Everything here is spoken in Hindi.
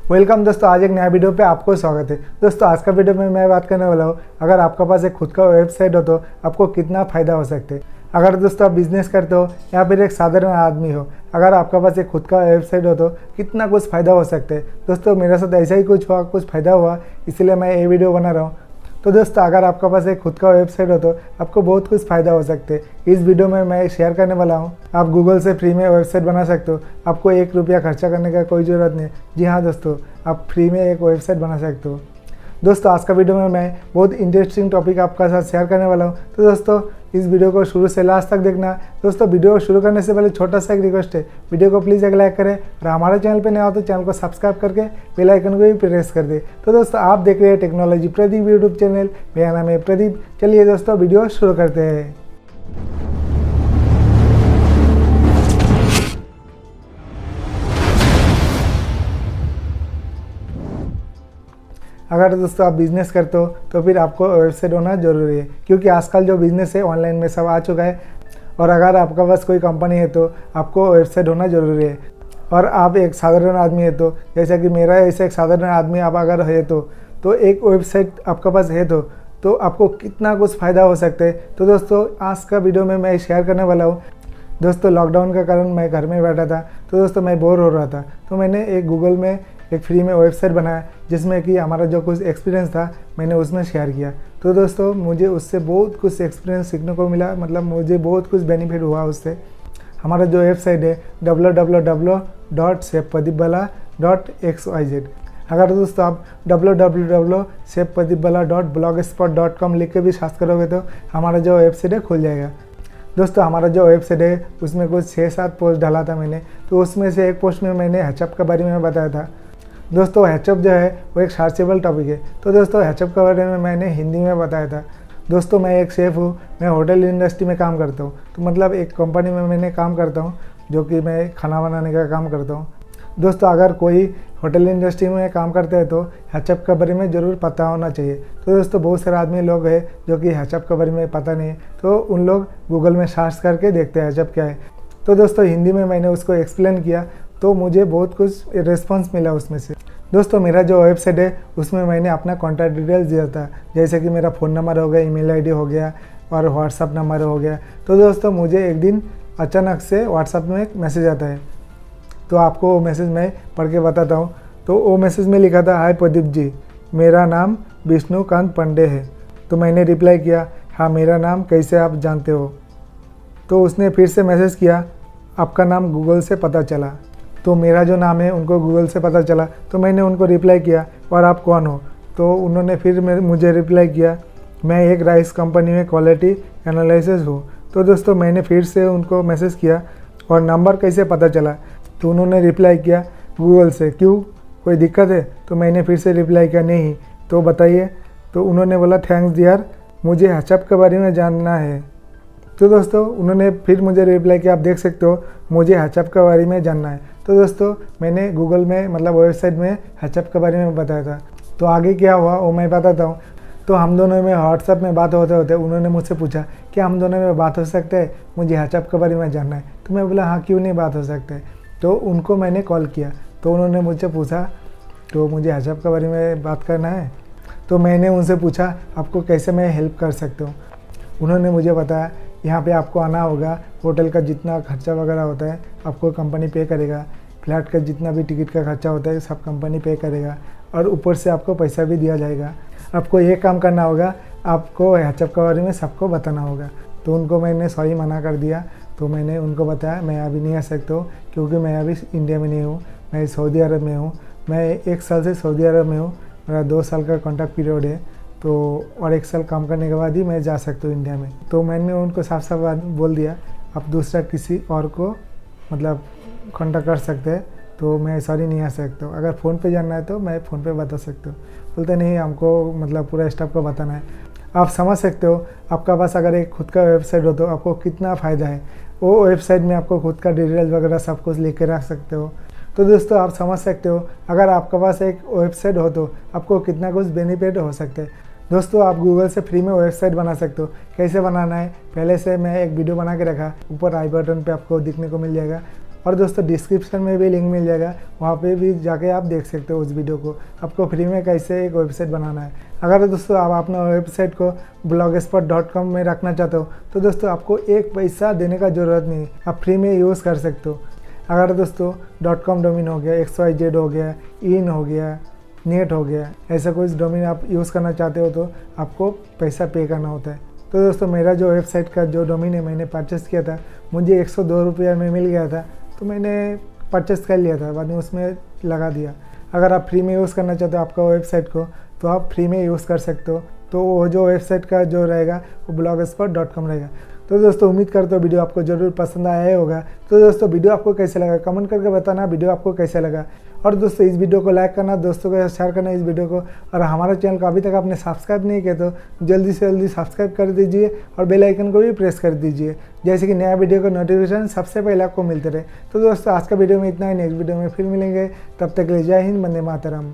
वेलकम दोस्तों, आज एक नया वीडियो पे आपको स्वागत है। दोस्तों आज का वीडियो में मैं बात करने वाला हूँ, अगर आपके पास एक खुद का वेबसाइट हो तो आपको कितना फ़ायदा हो सकता है। अगर दोस्तों आप बिजनेस करते हो या फिर एक साधारण आदमी हो, अगर आपके पास एक खुद का वेबसाइट हो तो कितना कुछ फ़ायदा हो सकता है। दोस्तों मेरे साथ ऐसा ही कुछ फ़ायदा हुआ, इसलिए मैं ये वीडियो बना रहा हूँ। तो दोस्तों अगर आपके पास एक खुद का वेबसाइट हो तो आपको बहुत कुछ फ़ायदा हो सकते हैं। इस वीडियो में मैं शेयर करने वाला हूँ। आप गूगल से फ्री में वेबसाइट बना सकते हो, आपको 1 रुपया खर्चा करने का कोई ज़रूरत नहीं। जी हाँ दोस्तों, आप फ्री में एक वेबसाइट बना सकते हो। दोस्तों आज का वीडियो में मैं बहुत इंटरेस्टिंग टॉपिक आपका साथ शेयर करने वाला हूँ। तो दोस्तों इस वीडियो को शुरू से लास्ट तक देखना। दोस्तों वीडियो को शुरू करने से पहले छोटा सा एक रिक्वेस्ट है, वीडियो को प्लीज़ एक लाइक करें और हमारे चैनल पे नया हो तो चैनल को सब्सक्राइब करके बेल आइकन को भी प्रेस कर दे। तो दोस्तों आप देख रहे हैं टेक्नोलॉजी प्रदीप यूट्यूब चैनल, मेरा नाम है प्रदीप। चलिए दोस्तों वीडियो शुरू करते हैं। अगर दोस्तों आप बिज़नेस करते हो तो फिर आपको वेबसाइट होना ज़रूरी है, क्योंकि आजकल जो बिज़नेस है ऑनलाइन में सब आ चुका है। और अगर आपका पास कोई कंपनी है तो आपको वेबसाइट होना ज़रूरी है। और आप एक साधारण आदमी है तो जैसा कि मेरा ऐसा एक साधारण आदमी आप अगर है तो एक वेबसाइट आपके पास है तो आपको कितना कुछ फ़ायदा हो सकता है। तो दोस्तों आज का वीडियो में मैं शेयर करने वाला हूँ। दोस्तों लॉकडाउन का कारण मैं घर में बैठा था, तो दोस्तों मैं बोर हो रहा था, तो मैंने एक गूगल में एक फ्री में वेबसाइट बनाया, जिसमें कि हमारा जो कुछ एक्सपीरियंस था मैंने उसमें शेयर किया। तो दोस्तों मुझे उससे बहुत कुछ एक्सपीरियंस सीखने को मिला, मतलब मुझे बहुत कुछ बेनिफिट हुआ उससे। हमारा जो वेबसाइट है www.safepadipbala.xyz। अगर दोस्तों आप www.safepadipbala.blogspot.com लिख के भी सर्च करोगे तो हमारा जो वेबसाइट है खुल जाएगा। दोस्तों हमारा जो वेबसाइट है उसमें कुछ 6-7 पोस्ट डाला था मैंने, तो उसमें से एक पोस्ट में मैंने हैचअप के बारे में बताया था। दोस्तों हैचअप जो है वो एक सर्चेबल टॉपिक है, तो दोस्तों हैचअप के बारे में मैंने हिंदी में बताया था। दोस्तों मैं एक शेफ़ हूँ, मैं होटल इंडस्ट्री में काम करता हूँ, तो मतलब एक कंपनी में मैंने काम करता हूँ जो कि मैं खाना बनाने का काम करता हूँ। दोस्तों अगर कोई होटल इंडस्ट्री में काम करते हैं तो हैचअप के बारे में ज़रूर पता होना चाहिए। तो दोस्तों बहुत सारे आदमी लोग हैं जो कि हैचअप के बारे में पता नहीं है, तो उन लोग गूगल में सर्च करके देखते हैं हैचअप क्या है। तो दोस्तों हिंदी में मैंने उसको एक्सप्लेन किया, तो मुझे बहुत कुछ रिस्पॉन्स मिला उसमें से। दोस्तों मेरा जो वेबसाइट है उसमें मैंने अपना कॉन्टैक्ट डिटेल्स दिया था, जैसे कि मेरा फ़ोन नंबर हो गया, ईमेल आईडी हो गया और व्हाट्सअप नंबर हो गया। तो दोस्तों मुझे एक दिन अचानक से व्हाट्सअप में एक मैसेज आता है, तो आपको वो मैसेज मैं पढ़ के बताता हूँ। तो वो मैसेज में लिखा था, हाय प्रदीप जी, मेरा नाम विष्णुकांत पांडे है। तो मैंने रिप्लाई किया, हाँ मेरा नाम कैसे आप जानते हो। तो उसने फिर से मैसेज किया, आपका नाम गूगल से पता चला। तो मेरा जो नाम है उनको गूगल से पता चला, तो मैंने उनको रिप्लाई किया, और आप कौन हो। तो उन्होंने फिर मुझे रिप्लाई किया, मैं एक राइस कंपनी में क्वालिटी एनालिसिस हूँ। तो दोस्तों मैंने फिर से उनको मैसेज किया, और नंबर कैसे पता चला। तो उन्होंने रिप्लाई किया, गूगल से। क्यों, कोई दिक्कत है। तो मैंने फिर से रिप्लाई किया, नहीं। तो बताइए। तो उन्होंने बोला, थैंक्स यार, मुझे हैचअप के बारे में जानना है। तो दोस्तों उन्होंने फिर मुझे रिप्लाई किया, आप देख सकते हो मुझे हैचअप के बारे में जानना है। तो दोस्तों मैंने गूगल में मतलब वेबसाइट में हैचअप के बारे में बताया था। तो आगे क्या हुआ वो मैं बताता हूँ। तो हम दोनों में व्हाट्सएप में बात होते होते उन्होंने मुझसे पूछा कि हम दोनों में बात हो सकता है, मुझे हैचअप के बारे में जानना है। तो मैं बोला, हाँ क्यों नहीं बात हो सकता है। तो उनको मैंने कॉल किया, तो उन्होंने मुझसे पूछा, तो मुझे हैचअप के बारे में बात करना है। तो मैंने उनसे पूछा, आपको कैसे मैं हेल्प कर सकता हूँ। उन्होंने मुझे बताया, यहाँ पे आपको आना होगा, होटल का जितना खर्चा वगैरह होता है आपको कंपनी पे करेगा, फ्लैट का जितना भी टिकट का खर्चा होता है सब कंपनी पे करेगा, और ऊपर से आपको पैसा भी दिया जाएगा। आपको ये काम करना होगा, आपको हैचअप के बारे में सबको बताना होगा। तो उनको मैंने सॉरी मना कर दिया। तो मैंने उनको बताया, मैं अभी नहीं आ सकता हूँ, क्योंकि मैं अभी इंडिया में नहीं हूँ, मैं सऊदी अरब में हूँ। मैं 1 साल से सऊदी अरब में हूँ, मेरा 2 साल का कॉन्ट्रैक्ट पीरियड है। तो और 1 साल काम करने के बाद ही मैं जा सकता हूँ इंडिया में। तो मैंने उनको साफ साफ बात बोल दिया, आप दूसरा किसी और को मतलब कॉन्टैक्ट कर सकते हैं। तो मैं सॉरी नहीं आ सकता हूँ, अगर फ़ोन पे जानना है तो मैं फ़ोन पे बता सकता हूँ। बोलते नहीं, हमको मतलब पूरा स्टाफ को बताना है। आप समझ सकते हो, आपका पास अगर एक खुद का वेबसाइट हो तो आपको कितना फ़ायदा है। वो वेबसाइट में आपको खुद का डिटेल्स वगैरह सब कुछ लिख के रख सकते हो। तो दोस्तों आप समझ सकते हो, अगर आपके पास एक वेबसाइट हो तो आपको कितना कुछ बेनिफिट हो सकता है। दोस्तों आप गूगल से फ्री में वेबसाइट बना सकते हो। कैसे बनाना है पहले से मैं एक वीडियो बना के रखा, ऊपर आई बटन पे आपको दिखने को मिल जाएगा। और दोस्तों डिस्क्रिप्शन में भी लिंक मिल जाएगा, वहाँ पे भी जाके आप देख सकते हो उस वीडियो को, आपको फ्री में कैसे एक वेबसाइट बनाना है। अगर दोस्तों आप अपना वेबसाइट को blogspot.com में रखना चाहते हो तो दोस्तों आपको एक पैसा देने का ज़रूरत नहीं, आप फ्री में यूज़ कर सकते हो। अगर दोस्तों .com डोमेन हो गया, XYZ हो गया, इन हो गया, नेट हो गया, ऐसा कोई डोमेन आप यूज़ करना चाहते हो तो आपको पैसा पे करना होता है। तो दोस्तों मेरा जो वेबसाइट का जो डोमेन है मैंने परचेस किया था, मुझे 102 रुपये में मिल गया था, तो मैंने परचेस कर लिया था, बाद में उसमें लगा दिया। अगर आप फ्री में यूज़ करना चाहते हो आपका वेबसाइट को तो आप फ्री में यूज़ कर सकते हो। तो वो जो वेबसाइट का जो रहेगा वो blogspot.com रहेगा। तो दोस्तों उम्मीद करता हूँ वीडियो आपको ज़रूर पसंद आया होगा। तो दोस्तों वीडियो आपको कैसे लगा कमेंट करके बताना वीडियो आपको कैसे लगा। और दोस्तों इस वीडियो को लाइक करना, दोस्तों को शेयर करना इस वीडियो को, और हमारे चैनल को अभी तक आपने सब्सक्राइब नहीं किया तो जल्दी से जल्दी सब्सक्राइब कर दीजिए और बेल आइकन को भी प्रेस कर दीजिए, जैसे कि नया वीडियो का नोटिफिकेशन सबसे पहले आपको मिलते रहे। तो दोस्तों आज का वीडियो में इतना ही, नेक्स्ट वीडियो में फिर मिलेंगे, तब तक के लिए जय हिंद, वंदे मातरम।